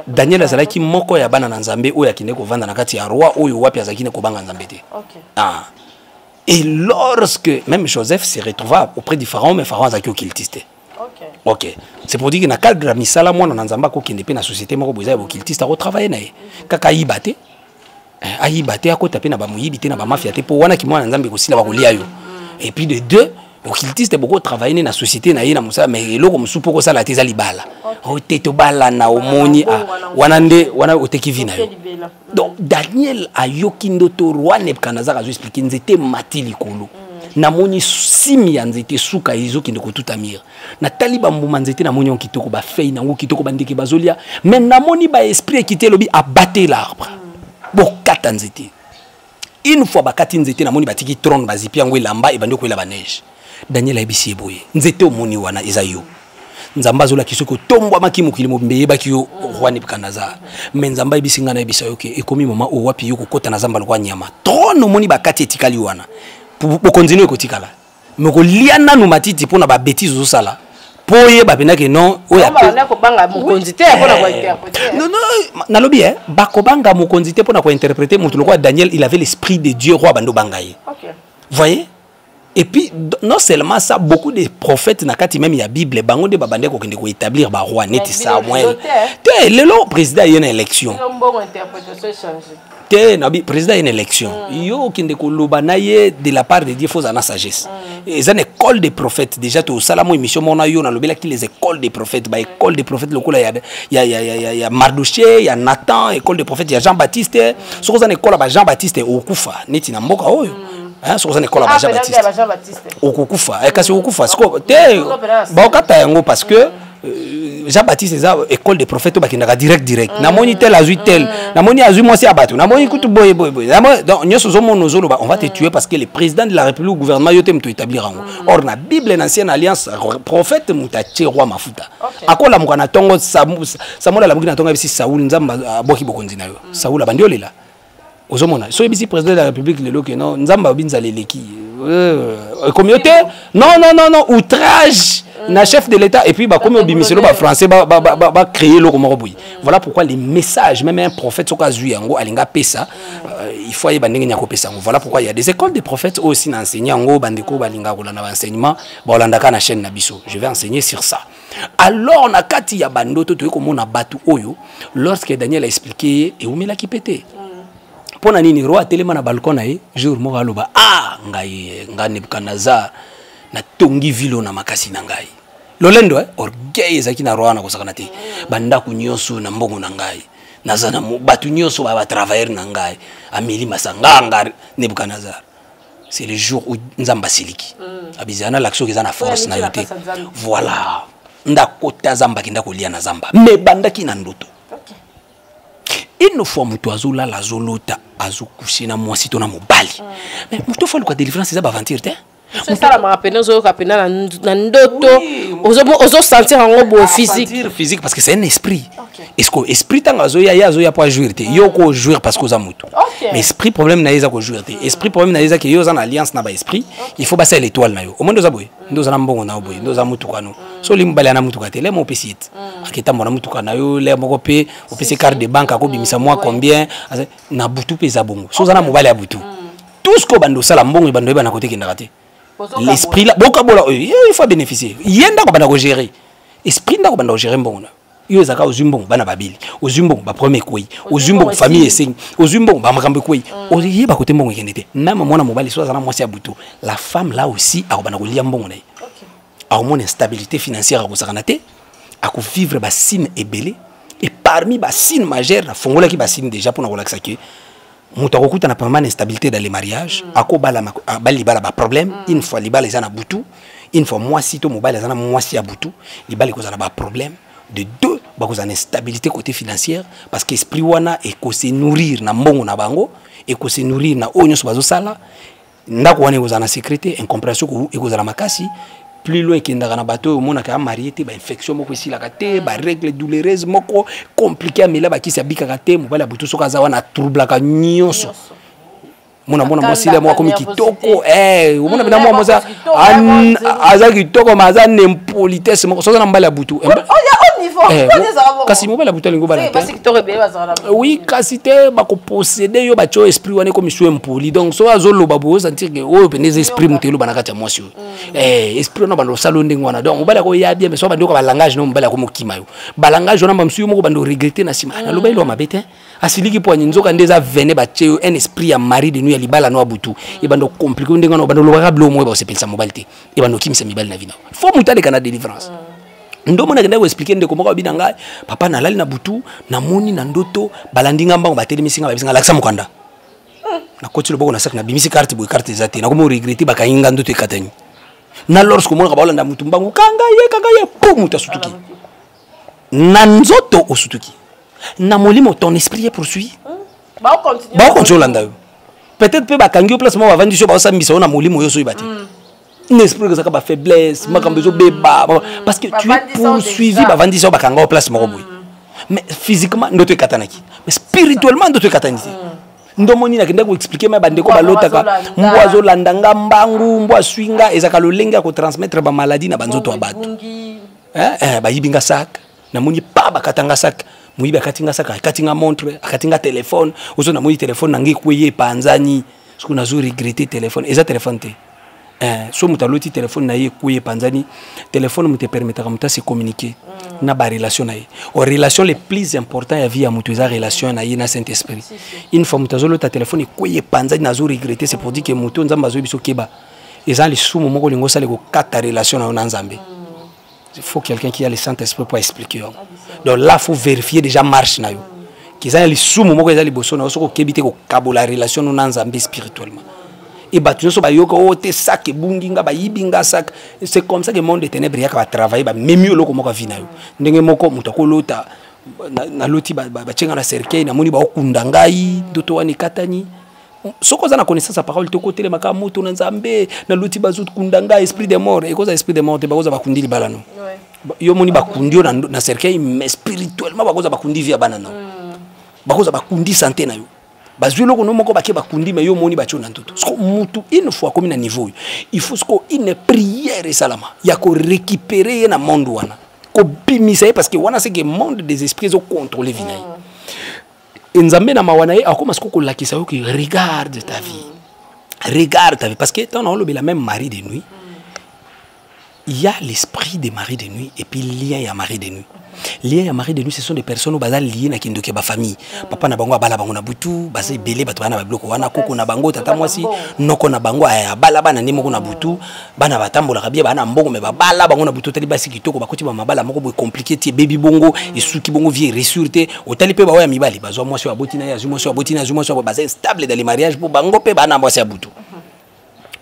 Daniel azalaki moko ya bana na nzambe oyo akine ko vanda na kati ya roi oyo wapi azakine ko banga nzambe te. Et lorsque même Joseph se retrouva auprès du pharaon mais pharaon azaki occultiste. OK. C'est pour dire que na cadre misala mwana na nzamba ko kende pe na société moko boza occultiste a retravailler na ye. Kaka yibate. Ayibate akota pe na ba muyibi te na ba mafia te po wana ki mwana nzambe ko sila ba kolia yo. Et puis de deux, l'occultiste beaucoup travaillé dans la société na yena musa mais loko musupo ko sala teza libala. O teto bala na omoni wanande wana oteki vina yo. Donc Daniel a yoki ndoto roi Nebuchadnezzar a expliqué nzete matili kolo. Na moni simi ya nzete suka izo ki ndeko tutamir. Na taliba mbuma nzete na moni on kitoko ba fei na ngo kitoko bandeke bazolia mais na moni ba esprit kité lobi a battre l'arbre. Bo kata nzete. Une fois bakati nzete na moni batiki trône bazipi yango elamba e bandi ko ela ba neige Daniel ayebisi eboye nzete omoni wana ezayo nzamba zola kisoko tombwa makimu kilimo mbeye baki yo roi Nebuchadnezzar mais nzamba ayebisi ngana ayebisa yo ke ekomi mama o wapi yo kokota na zamba lokwa nyama trône omoni bakati etikali wana po continuer ko tikala mais ko liana no matiti pona ba bêtise zo sala poye babena ke non oya ko banga mokonzi te pona ko interpréter non na lobi ba ko banga mokonzi te pona ko interpréter mutu lokwa Daniel il avait l'esprit de Dieu roi bando bangaye. OK. Voyez. Et puis non seulement ça beaucoup de prophètes na kati même ya Bible bango de babande ko kende ko établir ba roi net Samuel te le président y a une élection bon interprétation changer te na président y a une élection yo kende ko lobanaye de la part de Dieu faut en sagesse et une école des prophètes déjà to salamo émission mona yo na lobela ki les écoles des prophètes ba école des prophètes lokola ya Mardoché ya Nathan école des prophètes ya Jean-Baptiste so ko école ba Jean-Baptiste okufa neti na mboka oyo hein so ko école ba Jean-Baptiste okukufa kasi okufa siko te ba okata yango parce que Jean-Baptiste eza école des prophètes bakindaka direct na moni tel azui tel na moni azui mosi abatu na moni kutu boy donc nyoso zo mono zo on va te tuer parce que le président de la République le gouvernement yote mto établir ango or na Bible l'ancienne alliance prophète mutache roi mafuta akola mukana tongo Samuel la mukina tongo bisi Saoul nzamba boki bokonzi na yo Saoul abandiolela ozomona so bisi président de la République le loke non nzamba binza leleki communauté non outrage na chef de l'État et puis bah comme bimiselo ba français ba créer le comme boy. Voilà pourquoi les messages même un prophète soka zui yango alinga pesa il faut y bandenge nyako pesa. Voilà pourquoi il y a des écoles de prophètes aussi n'enseigner yango bandeko balinga ko na enseignement ba olandaka na chaîne na biso. Je vais enseigner sur ça. Alors na kati ya bandoto to ko mona batu oyo lorsque Daniel a expliqué et umela ki pété. Pona nini roi telema na balcon na ye jour mo aloba ngai Nebuchadnezzar na tongi vilo na makasi na ngai lolendo orgueil ezaki na roi na kosakana te banda kunyoso na mbongo na ngai nazana batu nyoso ba travailler na ngai ameli masanga ngar Nebuchadnezzar c'est le jour où nzamba siliki abizana l'action qu'ils en a force na yote voilà ndakota zamba kinda kolia na zamba me banda ki na ndoto une fois mutu azola la zolota azokoucher na mwasi to na mobali mais mutu fa luka délivrance eza baventure te c'est ça la marapena ozoyoka pena na ndoto ozosentir yango boye physique parce que c'est un esprit est-ce que esprit tanga azoya po jouir te yo ko jouir parce que oza mutu mais esprit problème na eza ko jouir te esprit problème na eza que yo za na alliance na ba esprit il faut passer l'étoile na yo au moins doza boye ndoza na mbongo na boye ndoza mutu kano so limbala na mutu ka te le mo pesite akita mona mutu kana yo le moko pe opesi carte de banque akobimisa moi combien na butu pe za bongo so za na mobali ya butu tout ce ko bando sala mbongo bando yeba na côté kindaka te l'esprit là boka bola il faut bénéficier yenda ko banda ko gérer esprit ndako banda ko gérer mbongo na yo ezaka ozumbongo bana babili ozumbongo ba premier kwei ozumbongo famille esengi ozumbongo ba makambe kwei oyeba côté mbongo kendete même mwana mobali so azana mwasi ya butu la femme là aussi akobana ko lia mbongo na a une instabilité financière à Bosakanate, à vivre des signes ébélés, et parmi les signes majeurs, il y a des signes déjà pour nous relaxer. Moutaroku n'a pas mal d'instabilité dans les mariages, à quoi il problème, une fois les balles à boutou, une fois moi si tout mobile à moi si à boutou, les balles ont un problème, de deux, ils ont une instabilité côté financière, parce que l'esprit wana est qu'on se nourrir na mbongo na bango, et qu'on se nourrir na onyo so bazosala, ndako wana ils ont une sécurité, incompréhension et ils ont makasi. Plus loin qu'il y a un bateau, on a marié, il y a une infection, il y a une règle douloureuse, compliquée, mais là, il y a une trouble, il y a un trouble, il y a mona mwasi le mwa komi kitoko umona bina mwa moza aza kitoko maza nempolitesse moko soza na mbala butu kasi mobala butu lingo bana oui kasi te bako posséder yo bacho esprit wane komi so impoli donc so azoloba bo sentir que o penez esprit mutelo bana kata mwasi esprit na bando salo ndenge wana donc mobala ko ya bien mais so bando ko ba langage no mobala ko mokima yo ba langage na mbamsu moko bando regretter na sima na loba ilo mabete asiliki po nzoka ndeza vene bache un esprit ya mari de nuit ya libala no abutu e bando compliqué ndenge no bando loba blo mo ba se pensa mobilité e bando kimisa mibali na vina faut mutale kana délivrance ndo mona kenda ko expliquer ndeko moko binanga papa na lali na butu na moni na ndoto balandinga mbango batelemisinga babisinga laksa mukanda na koti loboko na sak na bimisi carte boy carte zate na ko mo regretter bakainga ndoto ekatani na lorsque mona ka balanda mutu mbango kanga ye po muta sutuki na nzoto osutuki na molimo ton esprit est poursuivi ba continue landa peut-être pe ba kangi place mo avandi so ba sambisa na molimo yo so ibati n'esprit que ça ba faiblesse makambo zo beba parce que tu es poursuivi ba avandi so ba kanga place mo boy mais physiquement ndoto ekatanaki mais spirituellement ndoto ekatanisi ndo moni na kenda ko expliquer ma bande ko balota ka mbwazo landanga mbangu mbwa swinga ezaka lolenga ko transmettre ba maladie na banzoto abatu ba yibinga sak na moni pa ba katanga sak muiba katinga saka katinga montre akatinga téléphone ozo na moi téléphone nangi kweye panzani ce qu'on a zo regretter téléphone eza téléphone te so mutaloti téléphone na ye kweye panzani téléphone mu te permettra muta se communiquer na ba relation na ye o relation les plus important ya vie ya mutu eza relation na ye na Saint-Esprit une fois mutazolo ta téléphone kweye panzani na zo regretter c'est pour dire que mutu nzamba zo biso keba eza le sumo moko lingo sale ko kata relation na nzambe. Il faut quelqu'un qui a le Saint-Esprit pour expliquer. Donc là, il faut vérifier déjà marche na yo. Qu'ils aient les sous moments qu'ils aient les bossons, na soko kebite ko kabo la relation nous n'enzambe spirituellement. Et batu so ba yoko o te sak bunginga ba yibinga sak. C'est comme ça que le monde des ténèbres ya ka travailler ba même yo loko moko vina yo. Ndenge moko mutako lota na loti ba chenga na cercueil na moni ba okunda ngai doto wani katani. Soko za na connaissance à parole to côté le makamuto na nzambe na loti bazut kundanga esprit de mort et cause esprit de mort te ba koza bakundi libala no yo moni bakundi na cercueil mais spirituellement ba koza bakundi via banana ba koza bakundi santé na yo bazwilo ko no moko bake bakundi mais yo moni bacho na ntoto soko mutu une fois comme na niveau il faut soko une prière salama ya ko récupérer na monde wana ko bimisa parce que wana c'est que monde des esprits au contrôler vinai Nzambe na mawana ye akoma siko lakisa yo ki regarde ta vie parce que tant on le la même mari de nuit il y a l'esprit des maris de nuit et puis lien ya mari de nuit lien ya mari de nuit ce sont des personnes bazal liées na kindoke ba famille papa na bango abala bango na butu bazai belé bato bana ba bloko wana koko na bango tata mwasi noko na bango aya bala bana ndimo ko na butu bana batambola kabia bana mbongo me babala bango na butu tali basi kitoko bakoti ba mabala moko boy compliqué ti baby bongo et suki bongo vie ressurté otali pe ba wa mibali bazwa mwasi wa botina ya mwasi wa botina mwasi wa bazai stable dans les mariages pour bango pe bana mwasi ya butu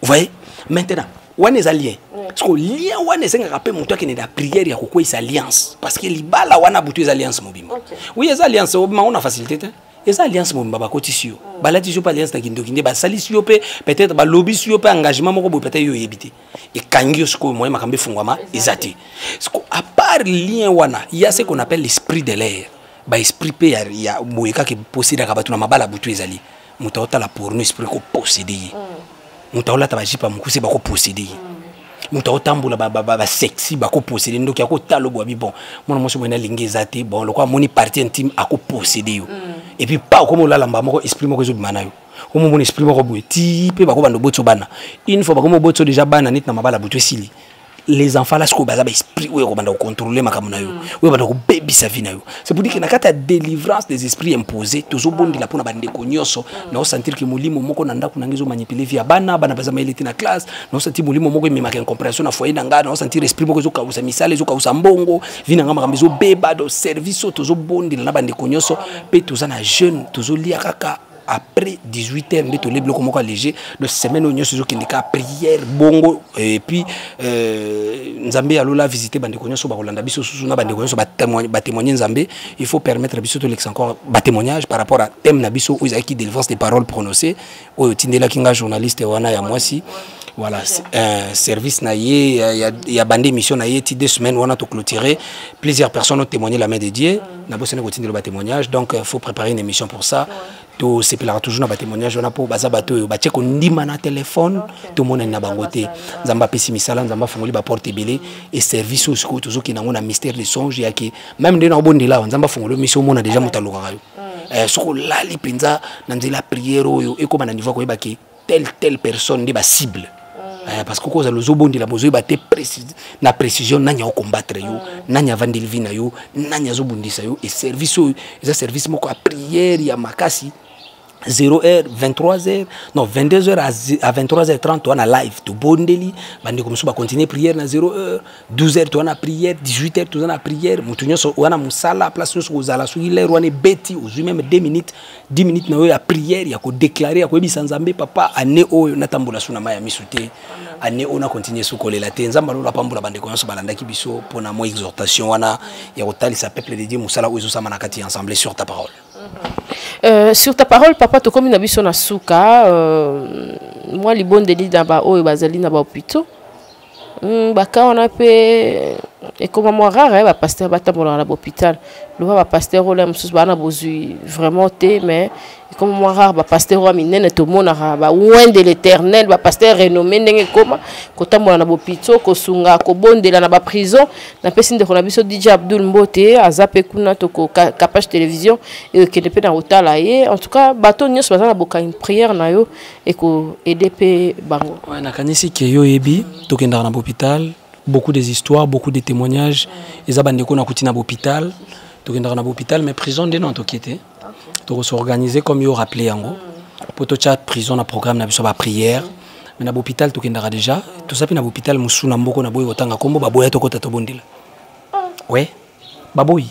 vous voyez maintenant wana eza lien parce que lien wana ezengaka mpe moto akende na prière ya kokweyisa alliance parce que libala wana butu eza alliance mobimba oui eza alliance obima ona facilité te eza alliance mobimba bakotisi yo balatisi yo mpe alliance na kindokinde basalisi yo mpe peut-être balobisi yo mpe engagement moko boye peut-être yo oyebi te ekangi yo sikoyo moye makambo efungwama eza te à part lien wana ya ce qu'on appelle l'esprit de l'air baesprit mpe ya boye kaka eposedaka bato na mabala butu ezali moto aotala porno esprit koposede ye moto aolata bajipa mokuse bakoposede ye moto aotambola basexy bakoposede ndoki akotala obwabi bon mwana mwasi boye nalingi eza te bon lokwa amoni partie intime akoposede yo et puis pa okoma olalamba moko esprit moko ezobima na yo omomona esprit moko boye ti mpe bakobanda obotso bana une fois bakoma obotso déjà bana neti na mabala butu esili les enfants là siko baza ba esprit oyo ko banda ko contrôler makambo na yo oyo banda ko bebisa vie na yo c'est pour dire que na kata délivrance des esprits imposés tozo bondi la pona bande ko nyoso na o sentir que molimo moko na ndako nangezo manipuler via bana baza mailete na classe na o sentir molimo moko memaka incompréhension na foyer na nga na o sentir esprit moko zo kausa misale zo kausa mbongo vie na nga makambo zo beba do service tozo bondi na bande ko nyoso pe toza na jeune tozo lia kaka après 18h nde tolé bloc moko léger de semaine onyo sozo kindika prière bongo et puis nzambe alola visiter bande ko nyoso ba kolanda biso susu na bande ko nyoso ba témoigner nzambe il faut permettre biso to lex encore ba témoignage par rapport à thème na biso où qui délivrance des paroles prononcées au tindela kinga journaliste wana ya mwasi voilà service na ye ya bande mission na ye ti 2 semaines on a tout clôturé plusieurs personnes ont témoigné la main de Dieu na bossé na continuer le témoignage donc faut préparer une émission pour ça to sepelaka toujours na témoignage on a pour baza bato ba tcheko ndima na téléphone tout monde na bangote nzamba pesi misala nzamba fongoli ba porte belé et service au siko toujours qui na ngona mystère de songe ya ki même de na bondela nzamba fongoli mission mona déjà mutaloka yo soko lali penza na nzela prière oyo e koma na niveau ko yebaki telle personne de ba cible parce que cause le zobondi la bozo baté na précision nanya o combattre yo nanya vandil vina yo nanya zobundisa yo et service ça service moko a prière ya makasi 0h 23h non 22h à 23h30 on a live to bondeli bandi comme ça ba continuer prière na 0h 12h to on a prière 18h to on a prière mutunyo so on a musala place so ozala so ile rwane beti ozu même 10 minutes na yo ya prière ya ko déclarer ya ko ebisa nzambe papa ane oyo natambola suna maya misute ane on a continuer so kolela te nzamba lo pambola bande ko so balanda ki biso pona mo exhortation wana ya otali sa peuple de Dieu musala ozo sama na kati ensemble sur ta parole. Sur ta parole papa to comme na biso na suka moi li bon deli na ba oyo bazali na ba hôpitaux baka on a pe et comme moi rare ba pasteur batambola na hôpital le ba pasteur ola mususu bana bozui vraiment té mais comme moi rare ba pasteur wa minene to mona ba loin de l'éternel ba pasteur renommé ndenge koma ko tambola na hôpitaux ko sunga ko bondela na ba prison na pesi ndeko na biso DJ Abdul Mbote azape kuna to ko Kapage télévision et que depuis na hotala ye en tout cas bato nyos bazana boka une prière na yo et ko EDP bango na kanisi ke yo ebi to kenda na hôpital beaucoup des histoires, beaucoup de témoignages. Les abandonnés na kutina hôpital, to kenda na hôpital mais prison de non to kité. To s'organiser comme yo rappelé yango. Poto chat prison na programme na biso ba prière. Mais na hôpital to kenda déjà, tout ça puis na hôpital musuna mboko na boy otanga kombo baboya to kota to bondila. Ouais. Baboyi.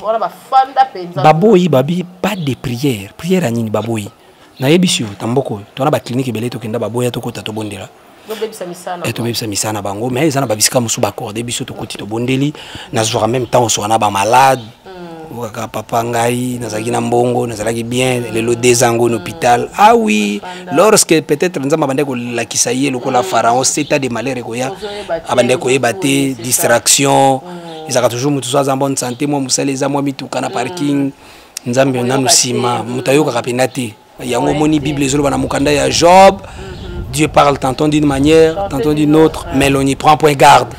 Baboyi babi pas de prière. Prière anini baboyi. Na yebisio tamboko. To na ba clinique belé to kenda baboya to kota to bondila. Et to bebisa misana bango mais ils en ba bisika musu ba accordé biso to koti to bondeli na zo en même temps on soit ba malade waka papa ngai nazaki na mbongo nazalaki bien lelo des ans en hôpital ah oui lorsque peut-être nzamba bande ko la kisaye loko la pharaon c'est de malheur ko ya abande ko yebate distraction ils ont toujours mutu en bonne santé moi musale za moi mituka na parking nzambe na nusima mutayoka kapinati yango moni bible zolo bana mukanda ya Job. Dieu parle tantôt d'une manière, tantôt d'une autre, mais on y prend point garde.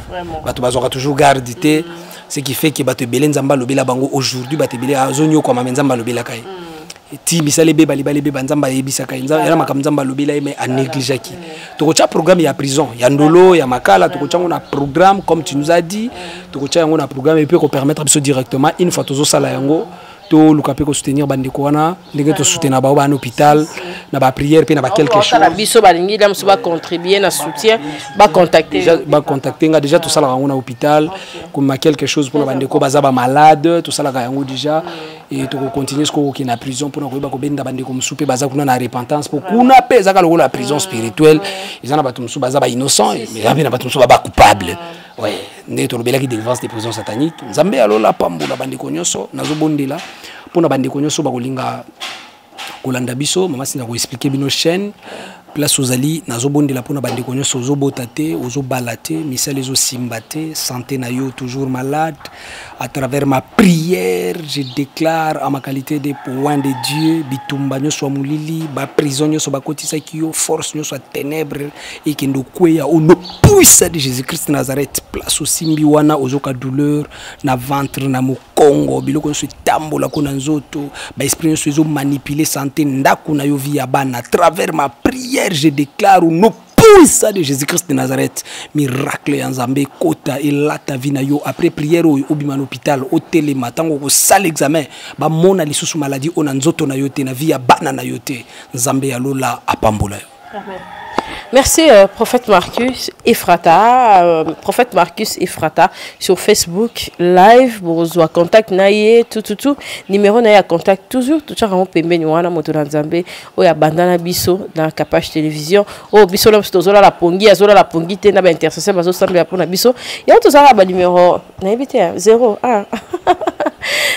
Tu vas toujours garde, ce qui fait que tu belé nzamba lobela bango aujourd'hui, tu belé azonyo comme nzamba lobela kai. Ti bisale beba libale beba nzamba yebisa kai nzamba yala makam nzamba lobela mais a négligé qui. Tu kocha programme ya prison, ya ndolo, ya makala, tu kocha on a programme comme tu nous as dit, tu kocha on a programme et puis qu'on permettre biso directement une fois tozo sala yango. To lukape ko soutenir bandeko wana ndenge to soutenir ba ba hôpital na ba prière pe na ba quelque chose na biso balingi la muso ba contribuer na soutien ba contacter nga déjà to sala yango na hôpital comme quelque chose pour na bandeko baza ba malade to sala yango déjà et tu continuer ce qui est en prison pour nous ko benda bande comme souper baza kuna na repentance pour kuna pesa ka la prison spirituelle ils en a batum sou baza ba innocent mais na batum sou ba coupable ouais ne to lobela ki délivrance des prisons sataniques nzambe alola pambola bande konyoso nazo bondela pour na bande konyoso ba kolinga kolanda biso mama sinda ko expliquer bino chaîne place aux ali nazobondela pona bande konyoso ozobotate ozobalate misale ezo simbate santé na yo toujours malade à travers ma prière je déclare à ma qualité de point de Dieu bitumba nyoso mulili ba prison nyoso bakotisa kiyo force nyoso ténèbres et kendo kweya au nom puissant de Jésus-Christ Nazareth place au simbi wana ozoka douleur na ventre na mokongo biloko nyoso tambola kona nzoto ba esprit nyoso ezo manipuler santé ndaku na yo via bana à travers ma prière je déclare au nom puissant de Jésus-Christ de Nazareth miracle ya Nzambe kota elata vina yo après prière au bima hôpital au téléma tango ko sale examen ba mona lisusu maladie ona nzoto na yo te na via bana na yo te Nzambe ya lola apambola yo. Amen. Merci prophète Marcus Ephrata, prophète Marcus Ephrata sur Facebook live bozo contact naie tout numéro naie à contact toujours tout ça on peut mbeni wana moto na Nzambe o ya bandana biso na Kapage télévision o biso la tozola la pongi te na ba intercesseur bazo sambela pona biso ya to za ba numéro na ebité 01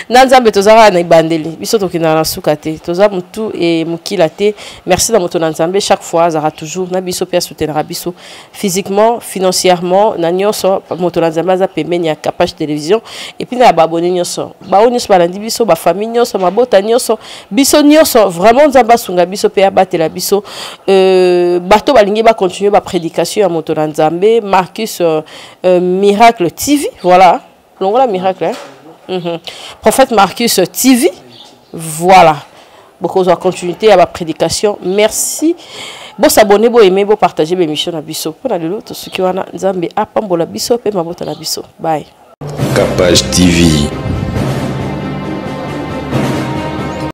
na Nzambe tozara na ibandeli biso tokina na sukate toza mutu et mukila te merci na moto na Nzambe chaque fois zara toujours na biso pe soutenir biso physiquement financièrement na nyonso moto na Nzambe za pembeni ya Kapage télévision et puis na ba abonné nyonso ba onyonso balandi biso ba famille nyonso mabota nyonso biso nyonso vraiment Nzamba sunga biso pe abatela biso bato balingi ba continuer ba prédication ya moto na Nzambe Marcus Miracle TV voilà longola miracle hein? Prophète Marcus TV, voilà. Beaucoup de continuité à la prédication. Merci. Bon s'abonner, bon aimer, bon partager mes missions à Bisso. Pour aller l'autre, ceux qui ont un Nzambe à Pambola Bisso, et ma botte à la Bisso. Bye. Kapage TV.